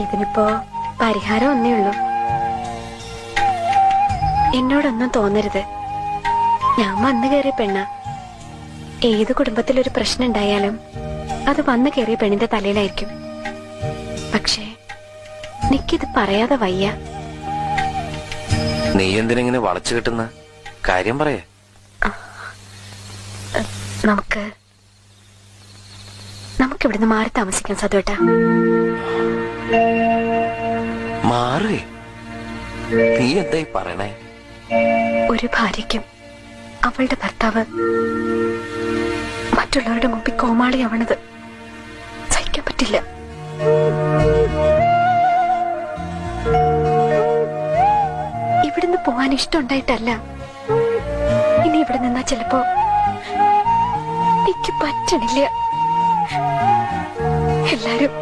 ഇതിനിപ്പോ പരിഹാരം ഒന്നേ ഉള്ളൂ. എന്നോടൊന്നും തോന്നരുത്. ഞാൻ വന്നു കയറിയ പെണ്ണ. ഏത് കുടുംബത്തിലൊരു പ്രശ്നം ഉണ്ടായാലും അത് വന്നു കയറിയ പെണ്ണിന്റെ തലയിലായിരിക്കും. പക്ഷേ നിക്കിത് പറയാതെ വയ്യ. നീ എന്തിനെങ്ങനെ വളച്ചു കിട്ടുന്ന കാര്യം പറയേ. നമുക്കിവിടുന്ന് മാറി താമസിക്കാൻ സതുവേട്ടാ. മാറേ? നീ എന്തായി പറയണേ? ഒരു ഭാര്യയ്ക്കും അവളുടെ ഭർത്താവ് മറ്റുള്ളവരുടെ മുമ്പിൽ കോമാളിയാവണത് സഹിക്കാൻ പറ്റില്ല. ഇവിടുന്ന് പോവാൻ ഇഷ്ടമുണ്ടായിട്ടല്ല. ഇനി ഇവിടെ നിന്നാ ചിലപ്പോ എനിക്ക് പറ്റണില്ല. എല്ലാരും